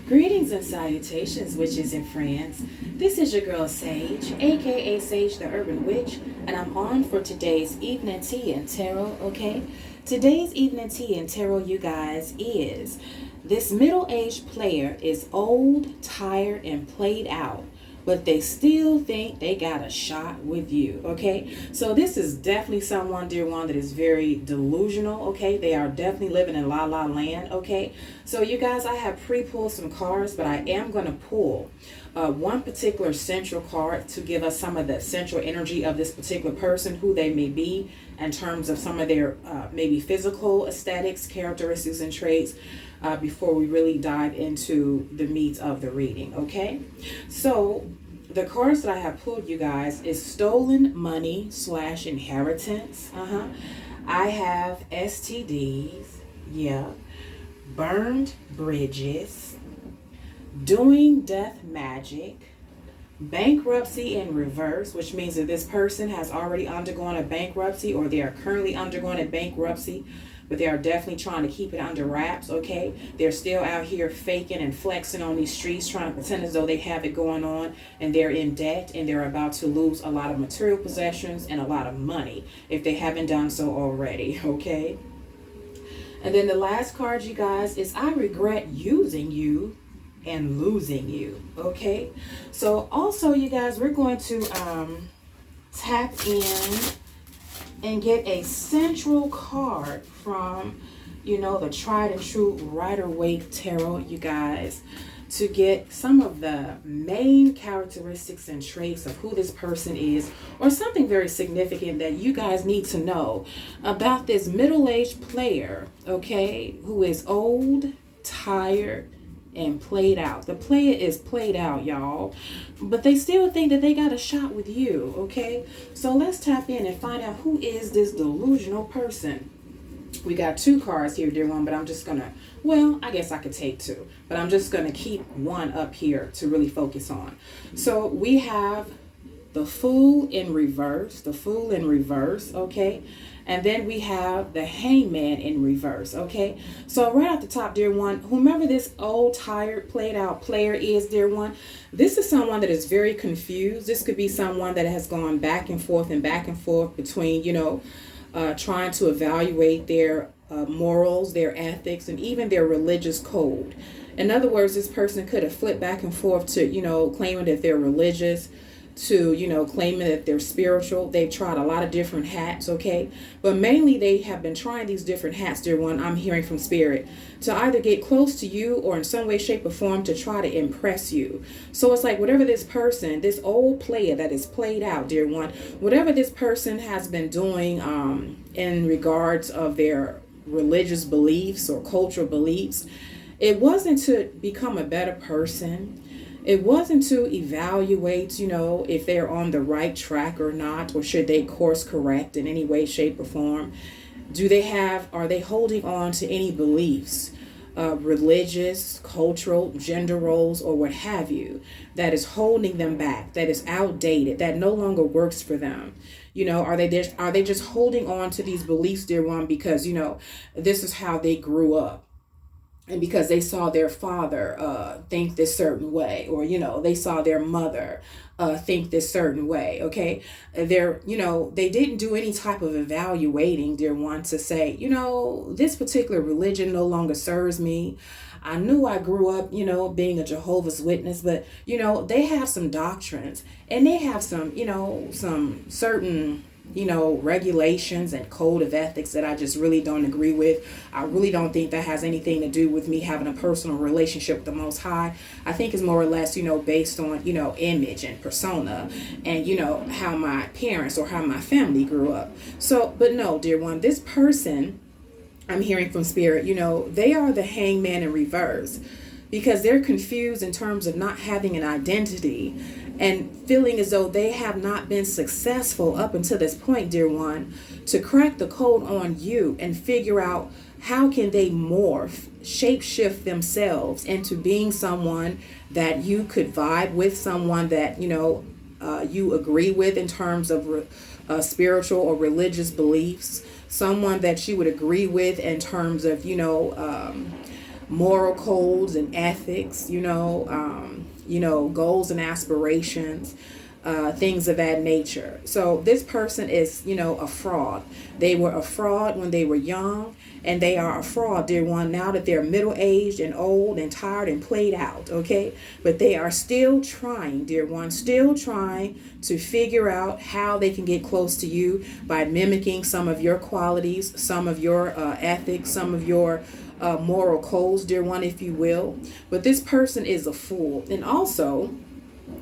Greetings and salutations, witches and friends. This is your girl Sage, aka Sage the Urban Witch, and I'm on for today's evening tea and tarot, okay? Today's evening tea and tarot, you guys, is this middle-aged player is old, tired, and played out, but they still think they got a shot with you, okay? So this is definitely someone, dear one, that is very delusional, okay? They are definitely living in la la land, okay? So you guys, I have pre-pulled some cards, but I am going to pull one particular central card to give us some of the central energy of this particular person, who they may be in terms of some of their maybe physical aesthetics, characteristics, and traits, before we really dive into the meat of the reading, okay? So the cards that I have pulled, you guys, is stolen money / inheritance. I have STDs, yeah, burned bridges, doing death magic, bankruptcy in reverse, which means that this person has already undergone a bankruptcy, or they are currently undergoing a bankruptcy, but they are definitely trying to keep it under wraps, okay? They're still out here faking and flexing on these streets, trying to pretend as though they have it going on, and they're in debt, and they're about to lose a lot of material possessions and a lot of money if they haven't done so already, okay? And then the last card, you guys, is I regret using you and losing you, okay? So also, you guys, we're going to tap in and get a central card from, you know, the tried and true Rider-Waite Tarot, you guys, to get some of the main characteristics and traits of who this person is, or something very significant that you guys need to know about this middle-aged player, okay, who is old, tired, and played out. The player is played out, y'all, but they still think that they got a shot with you, okay? So let's tap in and find out who is this delusional person. We got two cards here, dear one, but I'm just gonna, well, I guess I could take two, but I'm just gonna keep one up here to really focus on. So we have the Fool in reverse, okay? And then we have the Hangman in reverse, okay? So right off the top, dear one, whomever this old, tired, played out player is, dear one, this is someone that is very confused. This could be someone that has gone back and forth between, you know, trying to evaluate their morals, their ethics, and even their religious code. In other words, this person could have flipped back and forth to, you know, claiming that they're religious, to, you know, claiming that they're spiritual. They've tried a lot of different hats, okay? But mainly they have been trying these different hats, dear one, I'm hearing from spirit, to either get close to you or in some way, shape, or form to try to impress you. So it's like whatever this person, this old player that is played out, dear one, whatever this person has been doing in regards of their religious beliefs or cultural beliefs, it wasn't to become a better person. It wasn't to evaluate, you know, if they're on the right track or not, or should they course correct in any way, shape, or form. Are they holding on to any beliefs, religious, cultural, gender roles, or what have you, that is holding them back, that is outdated, that no longer works for them? You know, are they just holding on to these beliefs, dear one, because, you know, this is how they grew up? And because they saw their father think this certain way, or, you know, they saw their mother think this certain way, okay? You know, they didn't do any type of evaluating, dear one, to say, you know, this particular religion no longer serves me. I knew I grew up, you know, being a Jehovah's Witness, but, you know, they have some doctrines, and they have some, you know, some certain, you know, regulations and code of ethics that I just really don't agree with. I really don't think that has anything to do with me having a personal relationship with the Most High. I think it's more or less, you know, based on, you know, image and persona, and, you know, how my parents or how my family grew up. So, but no, dear one, this person, I'm hearing from spirit, you know, they are the Hangman in reverse, because they're confused in terms of not having an identity and feeling as though they have not been successful up until this point, dear one, to crack the code on you and figure out how can they morph, shapeshift themselves into being someone that you could vibe with, someone that, you know, you agree with in terms of spiritual or religious beliefs, someone that you would agree with in terms of, you know, moral codes and ethics, goals and aspirations, things of that nature. So this person is, a fraud. They were a fraud when they were young, and they are a fraud, dear one, now that they're middle-aged and old and tired and played out, okay? But they are still trying, dear one, still trying to figure out how they can get close to you by mimicking some of your qualities, some of your ethics, some of your moral codes, dear one, if you will. But this person is a fool. And also,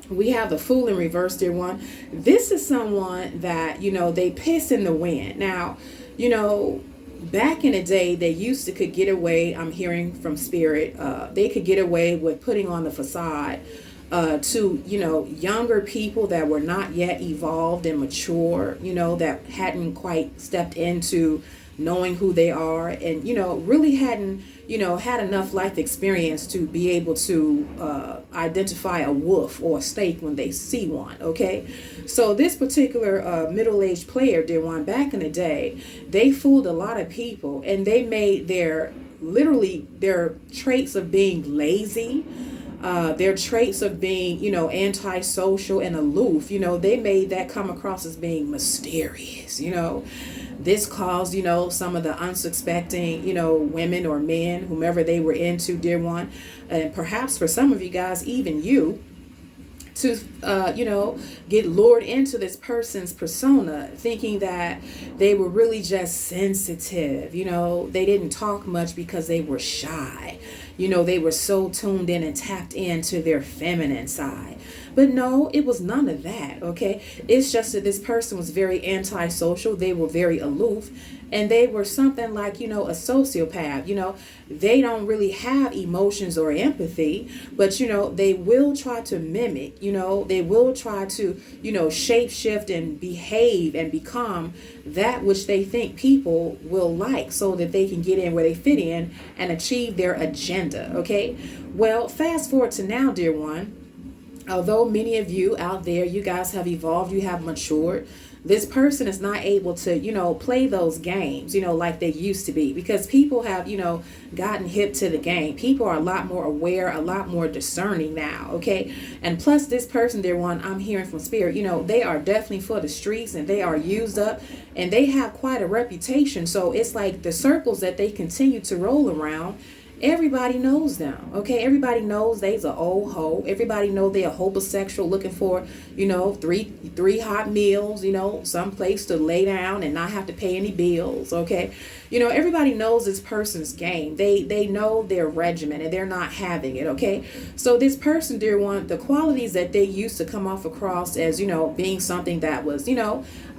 we have the fool in reverse, dear one. This is someone that, they piss in the wind. Now, back in the day, they used to could get away, I'm hearing from spirit, they could get away with putting on the facade to, younger people that were not yet evolved and mature, that hadn't quite stepped into knowing who they are, and, really hadn't, had enough life experience to be able to identify a wolf or a snake when they see one, okay? So this particular middle-aged player, dear one, back in the day, they fooled a lot of people, and they made their traits of being lazy, their traits of being, antisocial and aloof, they made that come across as being mysterious, This caused, some of the unsuspecting, women or men, whomever they were into, dear one, and perhaps for some of you guys, even you, to, get lured into this person's persona, thinking that they were really just sensitive. They didn't talk much because they were shy. They were so tuned in and tapped into their feminine side. But no, it was none of that, okay? It's just that this person was very antisocial. They were very aloof, and they were something like, a sociopath. They don't really have emotions or empathy, but, they will try to mimic, they will try to, shape shift and behave and become that which they think people will like so that they can get in where they fit in and achieve their agenda, okay? Well, fast forward to now, dear one. Although many of you out there, you guys have evolved, you have matured, this person is not able to, play those games, like they used to be, because people have, gotten hip to the game. People are a lot more aware, a lot more discerning now, okay? And plus this person, dear one, I'm hearing from spirit, they are definitely for the streets, and they are used up, and they have quite a reputation. So it's like the circles that they continue to roll around, everybody knows them, okay? Everybody knows they's an old hoe. Everybody knows they're a homosexual looking for, three hot meals, some place to lay down and not have to pay any bills, okay? Everybody knows this person's game. They know their regimen, and they're not having it, okay? So this person, dear one, the qualities that they used to come off across as, being something that was,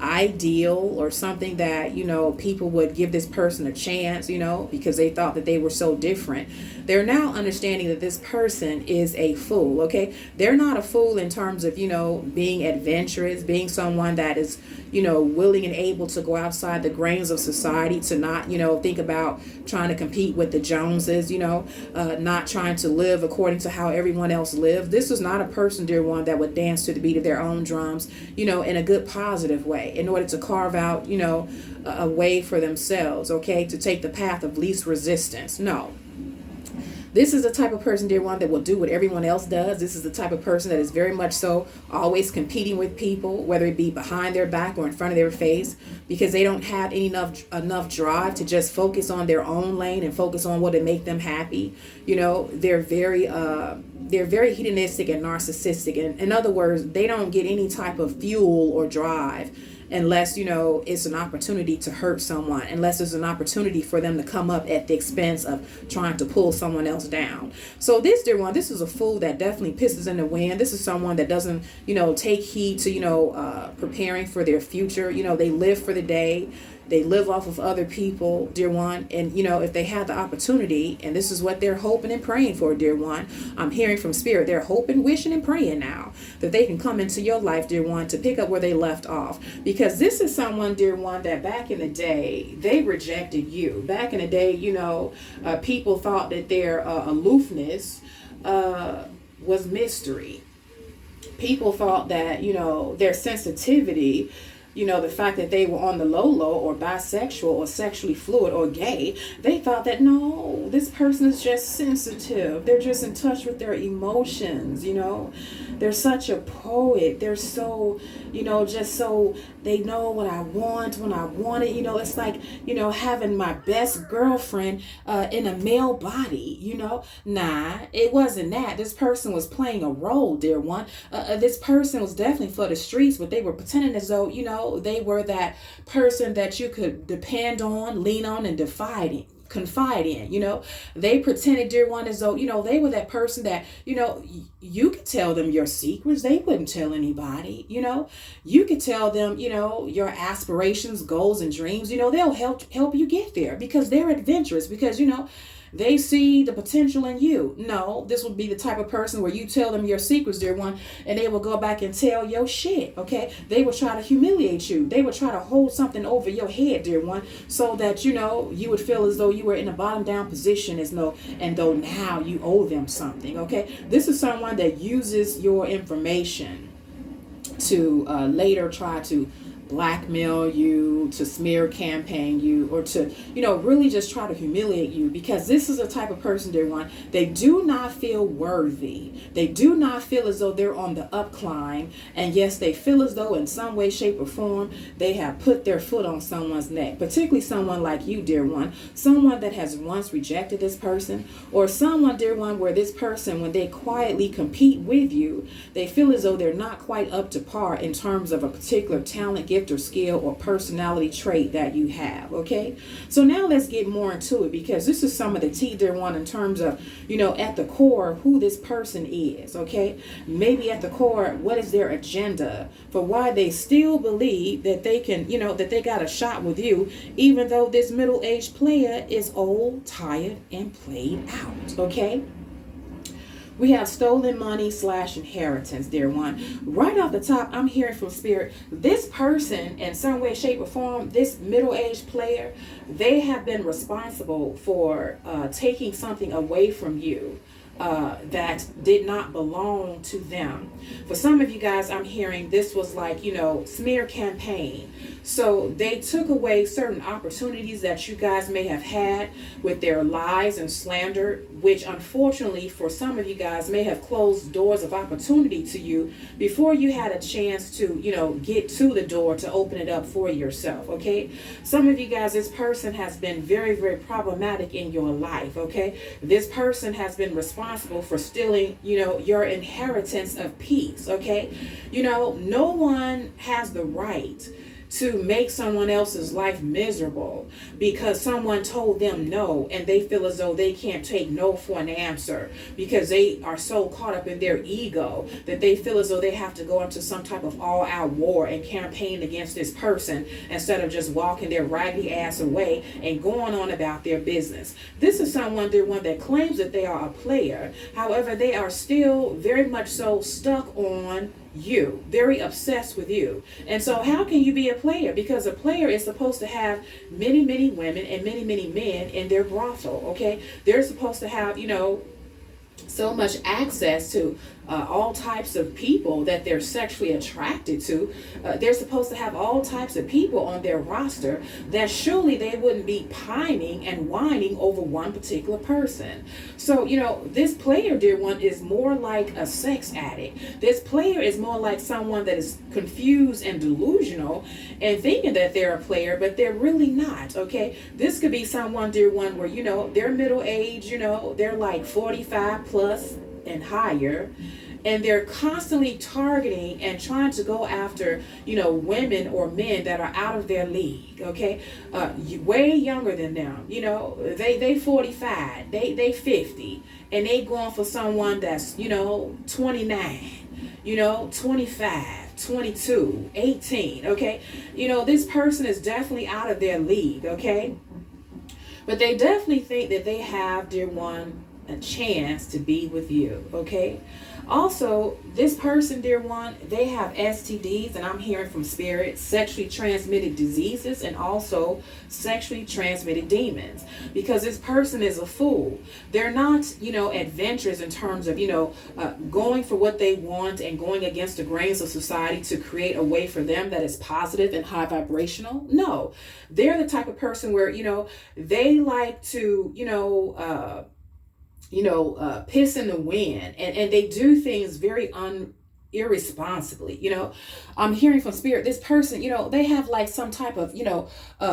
ideal, or something that, people would give this person a chance, because they thought that they were so different. They're now understanding that this person is a fool, okay? They're not a fool in terms of, being adventurous, being someone that is, willing and able to go outside the grains of society, to not, think about trying to compete with the Joneses, not trying to live according to how everyone else lives. This is not a person, dear one, that would dance to the beat of their own drums, in a good, positive way, in order to carve out, a way for themselves, okay, to take the path of least resistance. No. This is the type of person, dear one, that will do what everyone else does. This is the type of person that is very much so always competing with people, whether it be behind their back or in front of their face, because they don't have enough drive to just focus on their own lane and focus on what would make them happy. They're very hedonistic and narcissistic. In other words, they don't get any type of fuel or drive unless, it's an opportunity to hurt someone, unless it's an opportunity for them to come up at the expense of trying to pull someone else down. So this, dear one, this is a fool that definitely pisses in the wind. This is someone that doesn't, take heed to, preparing for their future. They live for the day. They live off of other people, dear one. And, if they have the opportunity, and this is what they're hoping and praying for, dear one, I'm hearing from spirit, they're hoping, wishing, and praying now that they can come into your life, dear one, to pick up where they left off. Because this is someone, dear one, that back in the day, they rejected you. Back in the day, people thought that their aloofness was mystery. People thought that, their sensitivity the fact that they were on the low or bisexual or sexually fluid or gay, they thought that no, this person is just sensitive. They're just in touch with their emotions, They're such a poet. They're so, just so they know what I want when I want it. It's like, having my best girlfriend in a male body, Nah, it wasn't that. This person was playing a role, dear one. This person was definitely for the streets, but they were pretending as though, they were that person that you could depend on, lean on, and confide in. They pretended, dear one, as though they were that person that you could tell them your secrets. They wouldn't tell anybody. You could tell them your aspirations, goals, and dreams. They'll help you get there because they're adventurous, because they see the potential in you. No, this would be the type of person where you tell them your secrets, dear one, and they will go back and tell your shit, okay? They will try to humiliate you. They will try to hold something over your head, dear one, so that, you would feel as though you were in a bottom down position, and though now you owe them something, okay? This is someone that uses your information to later try to blackmail you, to smear campaign you, or to, really just try to humiliate you, because this is a type of person, dear one, they do not feel worthy. They do not feel as though they're on the upclimb. And yes, they feel as though in some way, shape, or form, they have put their foot on someone's neck, particularly someone like you, dear one, someone that has once rejected this person, or someone, dear one, where this person, when they quietly compete with you, they feel as though they're not quite up to par in terms of a particular talent, gift, or skill or personality trait that you have. Okay, so now let's get more into it, because this is some of the tea, dear one, in terms of at the core who this person is. Okay, maybe at the core, what is their agenda for why they still believe that they can, that they got a shot with you, even though this middle-aged player is old, tired, and played out. Okay, we have stolen money / inheritance, dear one. Right off the top, I'm hearing from Spirit, this person, in some way, shape, or form, this middle-aged player, they have been responsible for taking something away from you that did not belong to them. For some of you guys, I'm hearing this was like, smear campaign. So they took away certain opportunities that you guys may have had with their lies and slander, which unfortunately for some of you guys may have closed doors of opportunity to you before you had a chance to, get to the door to open it up for yourself. Okay. Some of you guys, this person has been very, very problematic in your life. Okay. This person has been responsible for stealing, your inheritance of peace. Okay. No one has the right to make someone else's life miserable because someone told them no, and they feel as though they can't take no for an answer because they are so caught up in their ego that they feel as though they have to go into some type of all-out war and campaign against this person instead of just walking their raggedy ass away and going on about their business. This is someone, dear one, that claims that they are a player. However, they are still very much so stuck on you, very obsessed with you. And so how can you be a player? Because a player is supposed to have many, many women and many, many men in their brothel. Okay, they're supposed to have, so much access to all types of people that they're sexually attracted to. They're supposed to have all types of people on their roster that surely they wouldn't be pining and whining over one particular person. So, this player, dear one, is more like a sex addict. This player is more like someone that is confused and delusional and thinking that they're a player, but they're really not. Okay, this could be someone, dear one, where they're middle age, they're like 45 plus and higher, and they're constantly targeting and trying to go after women or men that are out of their league. Okay, way younger than them. They 45, they 50, and they going for someone that's 29, 25, 22, 18. Okay, this person is definitely out of their league. Okay, but they definitely think that they have, dear one, a chance to be with you, okay? Also, this person, dear one, they have STDs, and I'm hearing from spirit, sexually transmitted diseases, and also sexually transmitted demons. Because this person is a fool. They're not, adventurous in terms of, going for what they want and going against the grains of society to create a way for them that is positive and high vibrational. No, they're the type of person where, they like to, piss in the wind, and they do things very irresponsibly. I'm hearing from spirit, this person, they have like some type of,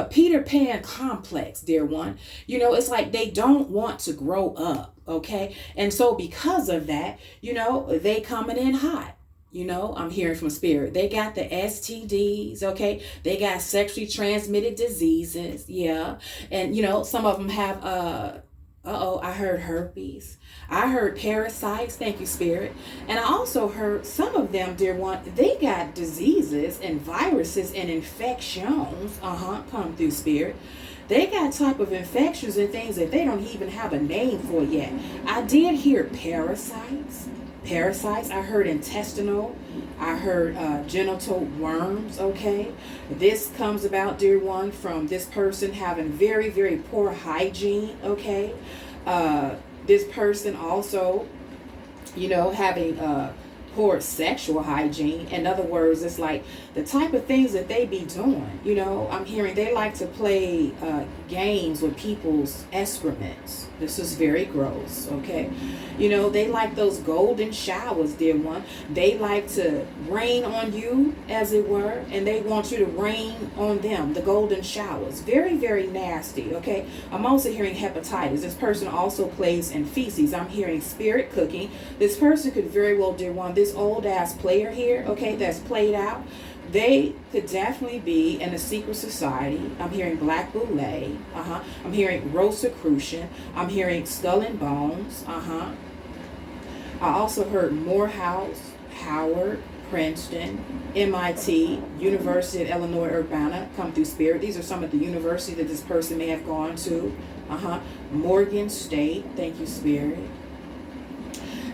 Peter Pan complex, dear one. It's like they don't want to grow up, okay? And so because of that, they coming in hot. I'm hearing from spirit. They got the STDs, okay? They got sexually transmitted diseases, yeah. And, some of them have, I heard herpes. I heard parasites. Thank you, Spirit. And I also heard some of them, dear one, they got diseases and viruses and infections, come through, Spirit. They got type of infections and things that they don't even have a name for yet. I did hear parasites. I heard intestinal. I heard genital worms, okay? This comes about, dear one, from this person having very, very poor hygiene, okay? This person also, having poor sexual hygiene. In other words, it's like the type of things that they be doing. I'm hearing they like to play games with people's excrements. This is very gross, okay? They like those golden showers, dear one. They like to rain on you, as it were, and they want you to rain on them, the golden showers. Very, very nasty, okay? I'm also hearing hepatitis. This person also plays in feces. I'm hearing spirit cooking. This person could very well, dear one, this old ass player here, okay, that's played out, they could definitely be in a secret society. I'm hearing Black Boule. I'm hearing Rosicrucian. I'm hearing Skull and Bones. I also heard Morehouse, Howard, Princeton, MIT, University of Illinois Urbana come through spirit. These are some of the universities that this person may have gone to. Morgan State. Thank you, Spirit.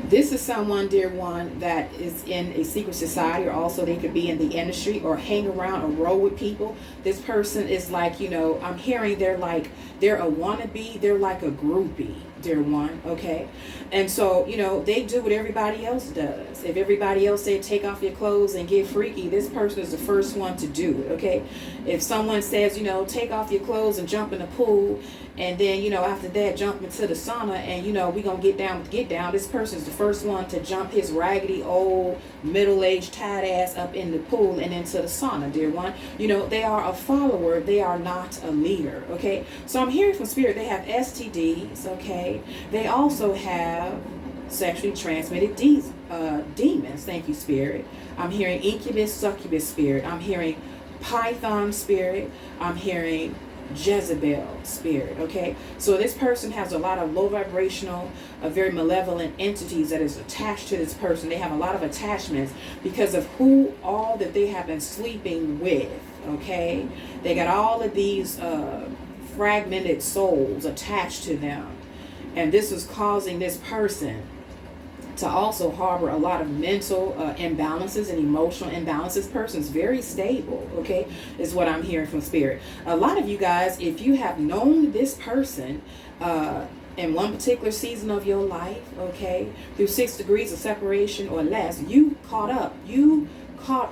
This is someone, dear one, that is in a secret society, or also they could be in the industry or hang around or roll with people. This person is like, I'm hearing they're a wannabe, they're like a groupie, dear one, okay? And so, they do what everybody else does. If everybody else say take off your clothes and get freaky, this person is the first one to do it, okay? If someone says, take off your clothes and jump in the pool, and then, after that, jump into the sauna, and, we gonna get down with get down, this person's the first one to jump his raggedy old middle-aged tired ass up in the pool and into the sauna, dear one. They are a follower, they are not a leader, okay? So I'm hearing from spirit, they have STDs, okay? They also have sexually transmitted demons. Thank you, Spirit. I'm hearing incubus, succubus spirit. I'm hearing python spirit. I'm hearing Jezebel spirit, okay? So this person has a lot of low vibrational, very malevolent entities that is attached to this person. They have a lot of attachments because of who all that they have been sleeping with, okay? They got all of these fragmented souls attached to them. And this is causing this person to also harbor a lot of mental imbalances and emotional imbalances. This person's very stable, okay, is what I'm hearing from spirit. A lot of you guys, if you have known this person in one particular season of your life, okay, through 6 degrees of separation or less, you caught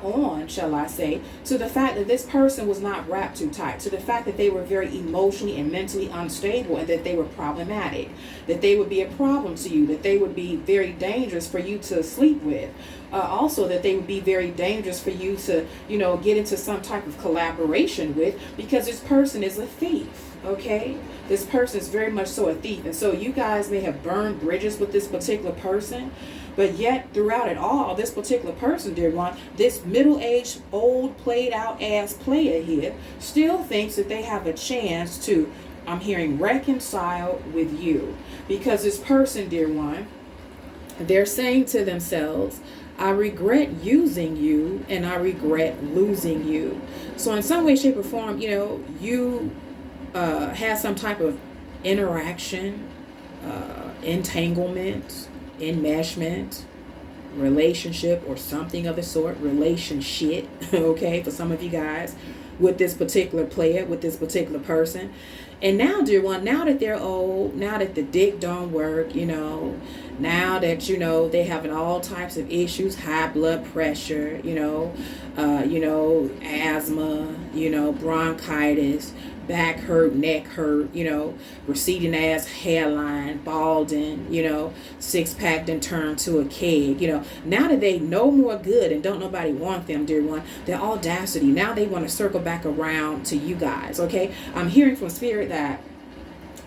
on, shall I say, to the fact that this person was not wrapped too tight, to the fact that they were very emotionally and mentally unstable, and that they were problematic, that they would be a problem to you, that they would be very dangerous for you to sleep with. Also, that they would be very dangerous for you to, get into some type of collaboration with, because this person is a thief, okay? This person is very much so a thief. And so you guys may have burned bridges with this particular person, but yet throughout it all, this particular person, dear one, this middle-aged, old, played-out ass player here, still thinks that they have a chance to, I'm hearing, reconcile with you. Because this person, dear one, they're saying to themselves, I regret using you and I regret losing you. So in some way, shape, or form, you have some type of interaction, entanglement, enmeshment, relationship, or something of the sort, relationship, okay, for some of you guys, with this particular player, with this particular person. And now, dear one, now that they're old, now that the dick don't work, now that, they having all types of issues, high blood pressure, asthma, bronchitis, back hurt, neck hurt, receding ass hairline, balding, six pack then turned to a keg, now that they no more good and don't nobody want them, dear one, their audacity, now they want to circle back around to you guys, okay? I'm hearing from spirit that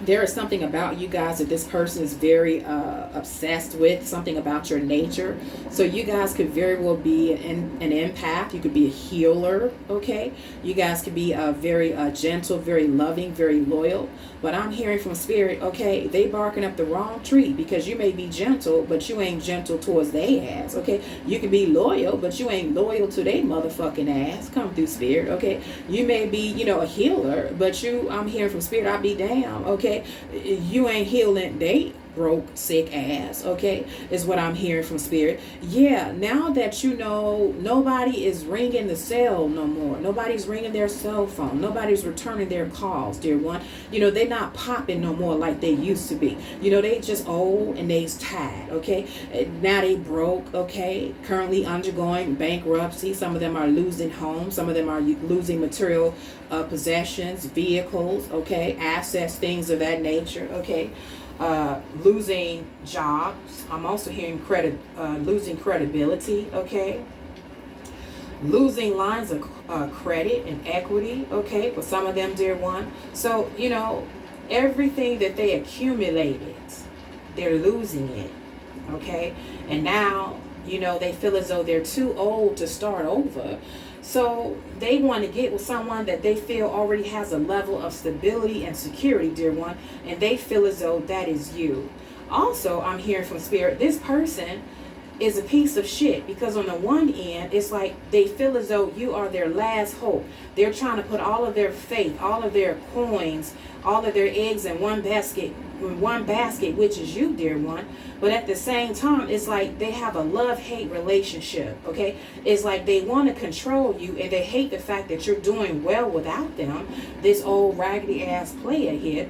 there is something about you guys that this person is very obsessed with, something about your nature. So you guys could very well be an empath. You could be a healer, okay? You guys could be very gentle, very loving, very loyal. But I'm hearing from spirit, okay, they barking up the wrong tree, because you may be gentle, but you ain't gentle towards they ass, okay? You can be loyal, but you ain't loyal to they motherfucking ass. Come through, spirit, okay? You may be, a healer, but I'm hearing from spirit, I'll be damn, okay? You ain't healing they broke, sick ass, okay, is what I'm hearing from spirit. Yeah, now that nobody is ringing the cell no more, nobody's ringing their cell phone, nobody's returning their calls, dear one, they're not popping no more like they used to be, they just old and they's tired, okay, now they broke, okay, currently undergoing bankruptcy. Some of them are losing homes, some of them are losing material possessions, vehicles, okay, assets, things of that nature, okay, losing jobs. I'm also hearing losing credibility, okay, losing lines of credit and equity, okay, for some of them, dear one. So everything that they accumulated, they're losing it, okay, and now they feel as though they're too old to start over. So they want to get with someone that they feel already has a level of stability and security, dear one, and they feel as though that is you. Also, I'm hearing from spirit, this person is a piece of shit, because on the one end, it's like they feel as though you are their last hope. They're trying to put all of their faith, all of their coins, all of their eggs in one basket, which is you, dear one. But at the same time, it's like they have a love-hate relationship, okay? It's like they want to control you, and they hate the fact that you're doing well without them. This old raggedy-ass player here,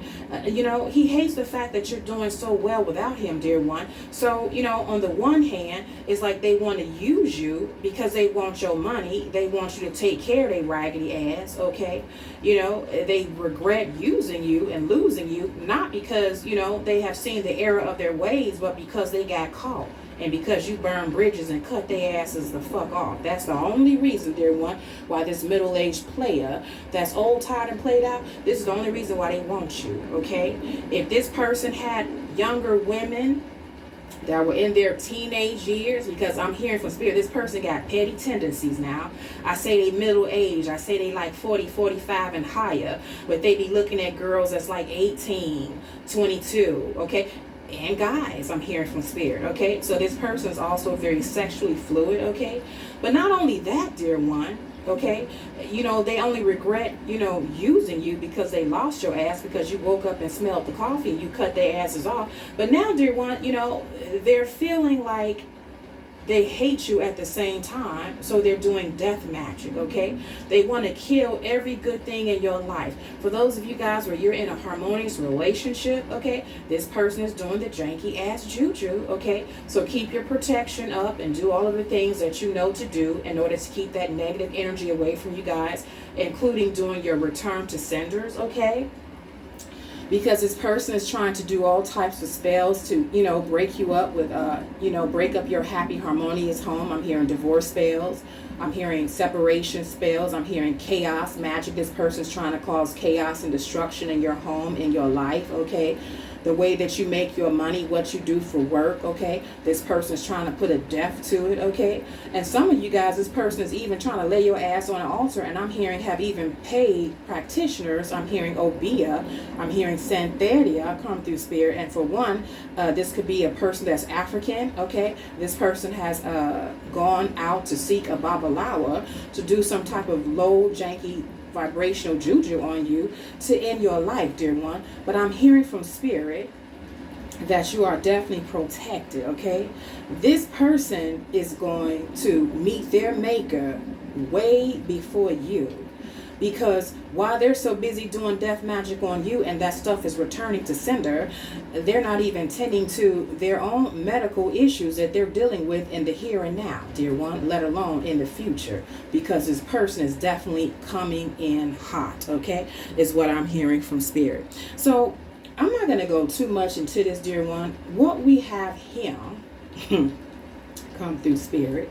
he hates the fact that you're doing so well without him, dear one. So, on the one hand, it's like they want to use you because they want your money. They want you to take care of their raggedy ass, okay? They regret using you and losing you, not because, they have seen the error of their ways, but because they got caught. And because you burn bridges and cut their asses the fuck off. That's the only reason, dear one, why this middle-aged player that's old, tired, and played out, this is the only reason why they want you, okay? If this person had younger women that were in their teenage years, because I'm hearing from spirit, this person got petty tendencies now. I say they middle age, I say they like 40, 45 and higher, but they be looking at girls that's like 18, 22, okay? And guys, I'm hearing from spirit, okay? So this person is also very sexually fluid, okay? But not only that, dear one, okay, they only regret, using you because they lost your ass, because you woke up and smelled the coffee and you cut their asses off. But now, dear one, they're feeling like they hate you at the same time, so they're doing death magic, okay? They want to kill every good thing in your life. For those of you guys where you're in a harmonious relationship, okay, this person is doing the janky ass juju, okay? So keep your protection up and do all of the things that you know to do in order to keep that negative energy away from you guys, including doing your return to senders, okay? Because this person is trying to do all types of spells to, break you up with, break up your happy, harmonious home. I'm hearing divorce spells. I'm hearing separation spells. I'm hearing chaos magic. This person's trying to cause chaos and destruction in your home, in your life, okay? The way that you make your money, what you do for work, okay? This person's trying to put a death to it, okay? And some of you guys, this person is even trying to lay your ass on an altar, and I'm hearing have even paid practitioners. I'm hearing Obia. I'm hearing Santeria come through spirit. And for one, this could be a person that's African, okay? This person has gone out to seek a Babalawa to do some type of low, janky, vibrational juju on you to end your life, dear one. But I'm hearing from spirit that you are definitely protected, okay? This person is going to meet their maker way before you. Because while they're so busy doing death magic on you and that stuff is returning to sender, they're not even tending to their own medical issues that they're dealing with in the here and now, dear one, let alone in the future. Because this person is definitely coming in hot, okay? Is what I'm hearing from spirit. So I'm not going to go too much into this, dear one. What we have here, come through spirit,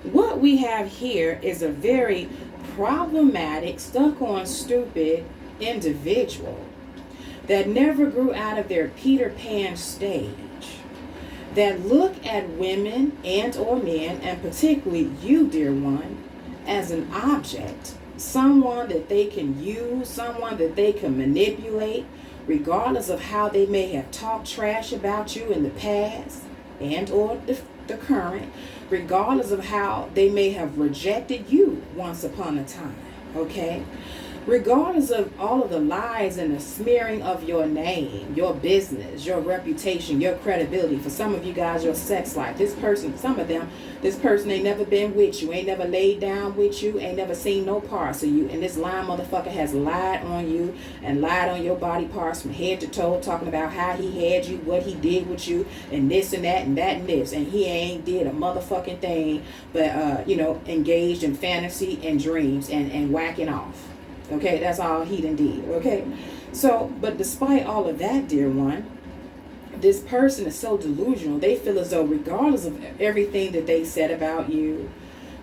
what we have here is a very problematic, stuck on stupid individual that never grew out of their Peter Pan stage, that look at women and or men, and particularly you, dear one, as an object, someone that they can use, someone that they can manipulate, regardless of how they may have talked trash about you in the past and or the current, regardless of how they may have rejected you once upon a time, okay? Regardless of all of the lies and the smearing of your name, your business, your reputation, your credibility. For some of you guys, your sex life. This person, some of them, this person ain't never been with you, ain't never laid down with you, ain't never seen no parts of you. And this lying motherfucker has lied on you and lied on your body parts from head to toe, talking about how he had you, what he did with you, and this and that and that and this. And he ain't did a motherfucking thing but, engaged in fantasy and dreams and whacking off. Okay, that's all he done did. Okay, so, but despite all of that, dear one, this person is so delusional. They feel as though regardless of everything that they said about you,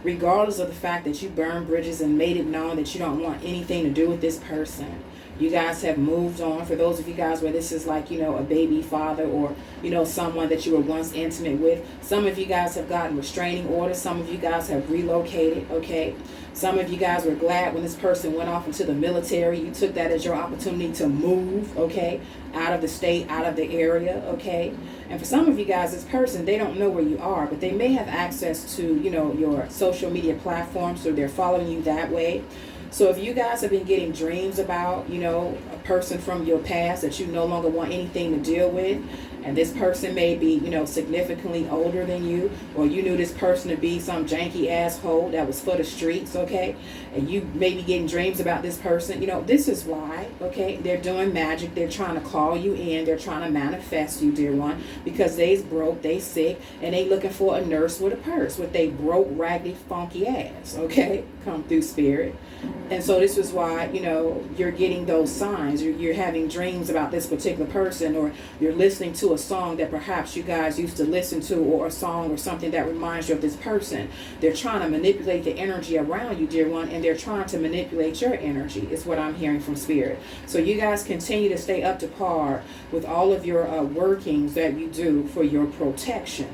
regardless of the fact that you burned bridges and made it known that you don't want anything to do with this person, you guys have moved on. For those of you guys where this is like, a baby father or, someone that you were once intimate with. Some of you guys have gotten restraining orders. Some of you guys have relocated, okay? Some of you guys were glad when this person went off into the military. You took that as your opportunity to move, okay? Out of the state, out of the area, okay? And for some of you guys, this person, they don't know where you are, but they may have access to, your social media platforms, so they're following you that way. So if you guys have been getting dreams about, a person from your past that you no longer want anything to deal with, and this person may be, significantly older than you, or you knew this person to be some janky asshole that was for the streets, okay? And you may be getting dreams about this person. This is why, okay? They're doing magic. They're trying to call you in. They're trying to manifest you, dear one, because they's broke, they sick, and they looking for a nurse with a purse with they broke, raggedy, funky ass, okay? Come through spirit. And so this is why, you're getting those signs. You're having dreams about this particular person, or you're listening to a song that perhaps you guys used to listen to, or a song or something that reminds you of this person. They're trying to manipulate the energy around you, dear one, and they're trying to manipulate your energy, is what I'm hearing from spirit. So you guys continue to stay up to par with all of your workings that you do for your protection,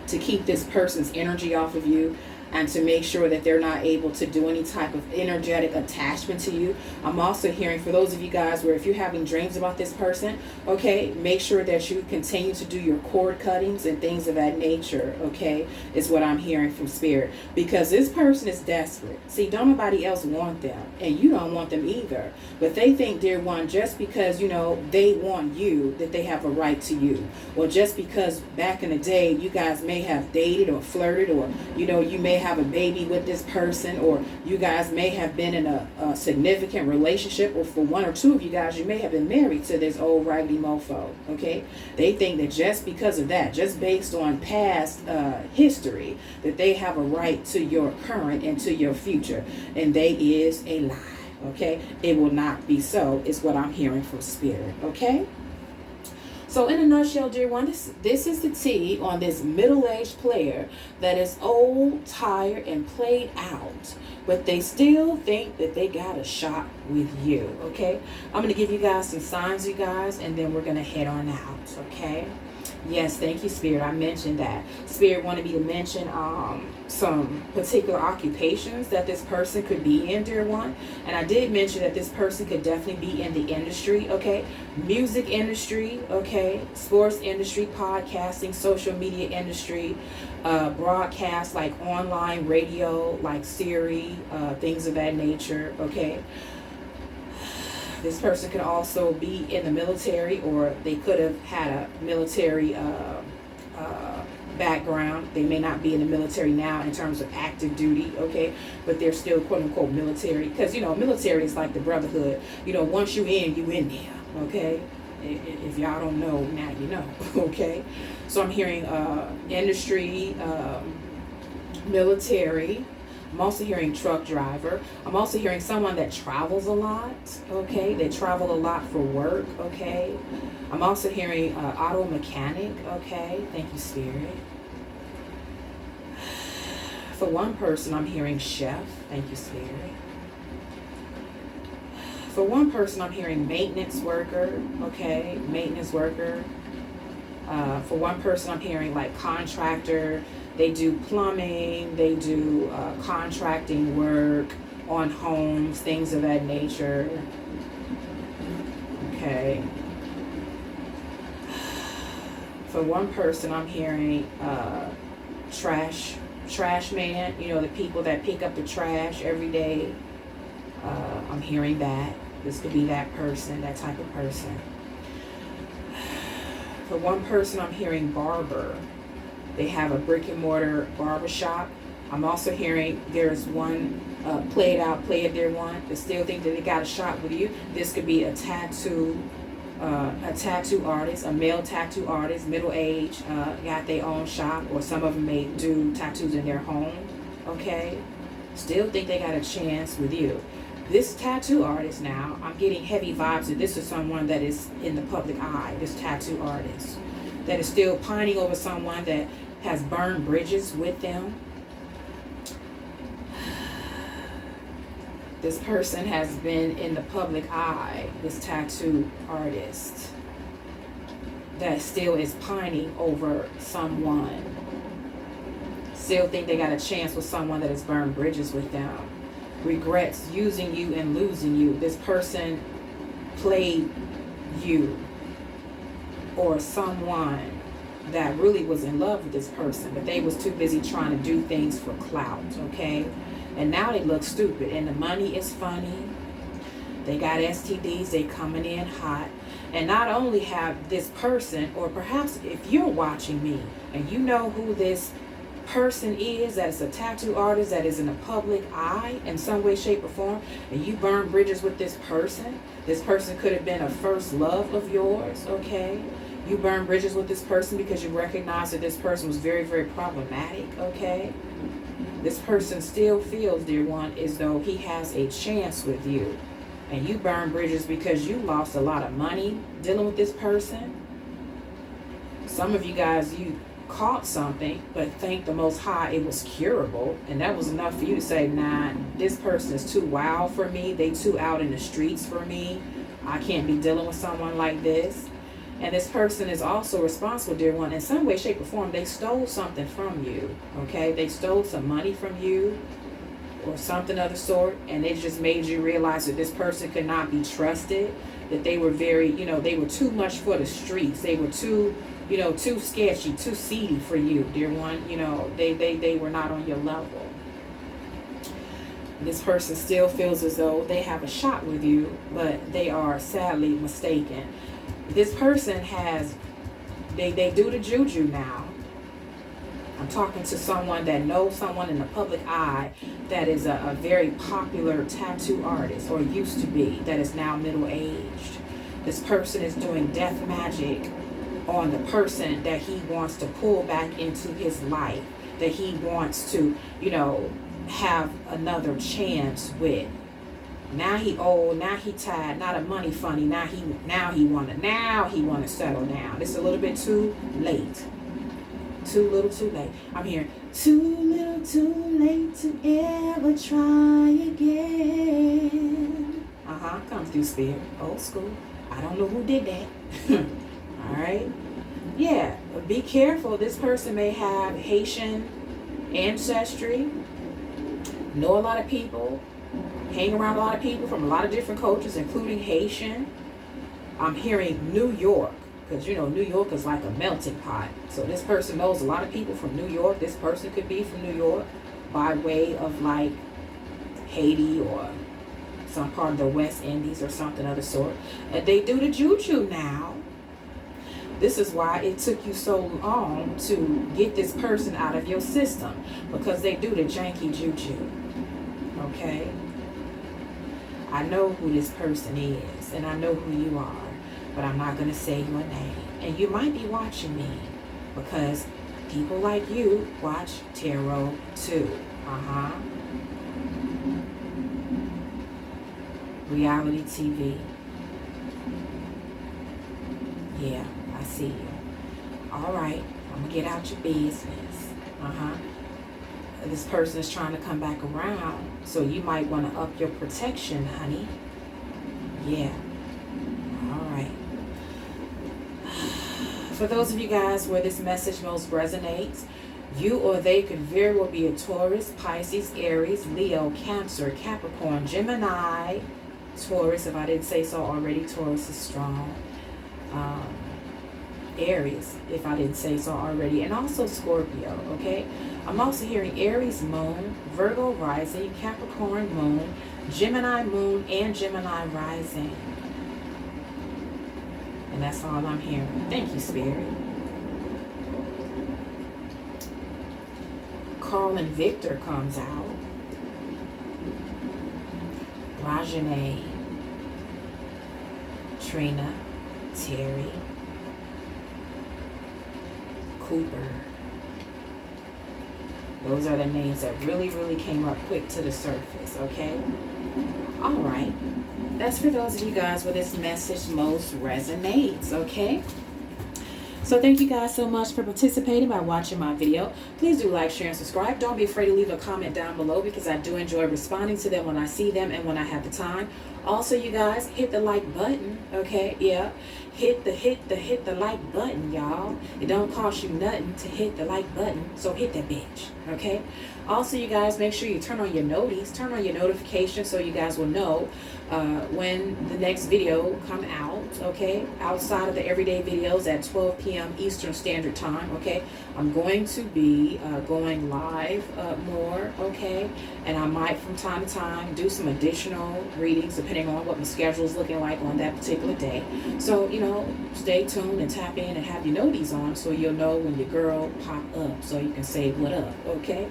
to keep this person's energy off of you, and to make sure that they're not able to do any type of energetic attachment to you. I'm also hearing for those of you guys where if you're having dreams about this person, okay, make sure that you continue to do your cord cuttings and things of that nature, okay, is what I'm hearing from spirit. Because this person is desperate. See, don't nobody else want them, and you don't want them either. But they think, dear one, just because, they want you, that they have a right to you. Or just because back in the day, you guys may have dated or flirted, or, you may have a baby with this person, or you guys may have been in a significant relationship, or for one or two of you guys, you may have been married to this old raggedy mofo, okay? They think that just because of that, just based on past history, that they have a right to your current and to your future, and they is a lie, okay? It will not be so, is what I'm hearing from spirit, okay? So in a nutshell, dear one, this is the tea on this middle-aged player that is old, tired, and played out, but they still think that they got a shot with you, okay? I'm going to give you guys some signs, you guys, and then we're going to head on out, okay? Yes, thank you, Spirit. I mentioned that. Spirit wanted me to mention some particular occupations that this person could be in, dear one. And I did mention that this person could definitely be in the industry, okay? Music industry, okay? Sports industry, podcasting, social media industry, broadcast like online radio, like Siri, things of that nature, okay? This person could also be in the military, or they could have had a military background. They may not be in the military now in terms of active duty, okay, but they're still quote unquote military, because military is like the brotherhood. Once you in there, okay. If y'all don't know, now you know. Okay, so I'm hearing industry, military. I'm also hearing truck driver. I'm also hearing someone that travels a lot. Okay, they travel a lot for work. Okay, I'm also hearing auto mechanic. Okay, thank you, Spirit. For one person, I'm hearing chef. Thank you, Spirit. For one person, I'm hearing maintenance worker. Okay, maintenance worker. For one person, I'm hearing like contractor. They do plumbing. They do contracting work on homes, things of that nature. Okay. For one person, I'm hearing trash man. The people that pick up the trash every day. I'm hearing that. This could be that person, that type of person. For one person, I'm hearing barber. They have a brick and mortar barber shop. I'm also hearing there's one play it there one that still think that they got a shop with you. This could be a tattoo artist, a male tattoo artist, middle age, got their own shop, or some of them may do tattoos in their home. Okay, still think they got a chance with you. This tattoo artist now, I'm getting heavy vibes that this is someone that is in the public eye, this tattoo artist, that is still pining over someone that has burned bridges with them. This person has been in the public eye, this tattoo artist, that still is pining over someone. Still think they got a chance with someone that has burned bridges with them. Regrets using you and losing you. This person played you, or someone that really was in love with this person, but they was too busy trying to do things for clout, okay? And now they look stupid, and the money is funny. They got STDs, they coming in hot. And not only have this person, or perhaps if you're watching me and you know who this person is, that is a tattoo artist that is in the public eye in some way, shape, or form, and you burn bridges with this person could have been a first love of yours, okay? You burn bridges with this person because you recognize that this person was very, very problematic, okay? This person still feels, dear one, as though he has a chance with you. And you burn bridges because you lost a lot of money dealing with this person. Some of you guys, you caught something, but thank the Most High it was curable, and that was enough for you to say, nah, this person is too wild for me, they too out in the streets for me, I can't be dealing with someone like this. And this person is also responsible, dear one, in some way, shape, or form. They stole something from you, okay? They stole some money from you or something of the sort, and it just made you realize that this person could not be trusted, that they were very, they were too much for the streets. They were too sketchy, too seedy for you, dear one. They were not on your level. This person still feels as though they have a shot with you, but they are sadly mistaken. This person they do the juju now. I'm talking to someone that knows someone in the public eye that is a very popular tattoo artist, or used to be, that is now middle-aged. This person is doing death magic on the person that he wants to pull back into his life, that he wants to, have another chance with. Now he old, now he tired, not a money funny, now he wanna settle down. It's a little bit too late. Too little too late. I'm hearing too little too late to ever try again. Comes through spirit. Old school. I don't know who did that. Alright. Yeah, but be careful. This person may have Haitian ancestry, know a lot of people, hang around a lot of people from a lot of different cultures, including Haitian. I'm hearing New York, because New York is like a melting pot. So this person knows a lot of people from New York. This person could be from New York by way of like Haiti or some part of the West Indies or something of the sort. And they do the juju now. This is why it took you so long to get this person out of your system, because they do the janky juju. Okay? I know who this person is, and I know who you are, but I'm not going to say your name. And you might be watching me, because people like you watch tarot too. Reality TV. Yeah, I see you. All right, I'm going to get out your business. This person is trying to come back around, so you might want to up your protection, honey. Yeah. All right. For those of you guys where this message most resonates, you or they could very well be a Taurus, Pisces, Aries, Leo, Cancer, Capricorn, Gemini, Taurus, if I didn't say so already. Taurus is strong. Aries, if I didn't say so already, and also Scorpio. Okay, I'm also hearing Aries moon, Virgo rising, Capricorn moon, Gemini moon, and Gemini rising. And that's all I'm hearing. Thank you, Spirit. Carl and Victor comes out. Rajane, Trina, Terry, Cooper. Those are the names that really, really came up quick to the surface, okay? All right. That's for those of you guys where this message most resonates, okay? So thank you guys so much for participating by watching my video. Please do like, share, and subscribe. Don't be afraid to leave a comment down below, because I do enjoy responding to them when I see them and when I have the time. Also, you guys, hit the like button, okay? Yeah, hit the like button, y'all. It don't cost you nothing to hit the like button, so hit that bitch, okay? Also, you guys, make sure you turn on your notifications, so you guys will know when the next video come out, okay? Outside of the everyday videos at 12 p.m. Eastern Standard Time, okay? I'm going to be going live more, okay? And I might from time to time do some additional readings depending on what my schedule is looking like on that particular day. So, you know, stay tuned and tap in and have your noties on, so you'll know when your girl pop up, so you can say what up, okay?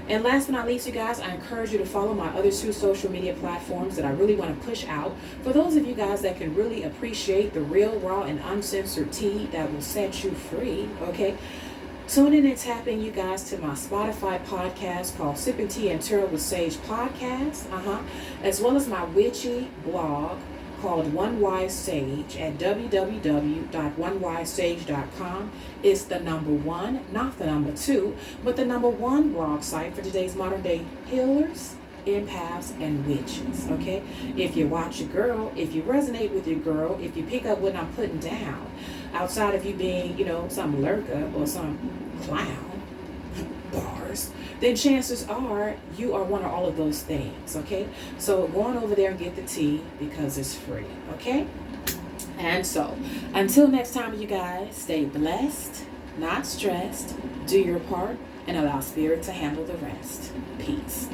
And last but not least, you guys, I encourage you to follow my other 2 social media platforms that I really want to push out. For those of you guys that can really appreciate the real, raw, and uncensored tea that will set you free, okay? Tune in and tap in, you guys, to my Spotify podcast called Sipping Tea and Tarot with Sage podcast, as well as my witchy blog called One Wise Sage at www.onewisesage.com. It's the number 1, not the number 2, but the number 1 blog site for today's modern day healers, empaths, and witches, okay? If you watch your girl, if you resonate with your girl, if you pick up what I'm putting down, outside of you being, you know, some lurker or some clown, bars, then chances are you are one of all of those things, okay? So go on over there and get the tea, because it's free, okay? And so, until next time, you guys, stay blessed, not stressed, do your part, and allow Spirit to handle the rest. Peace.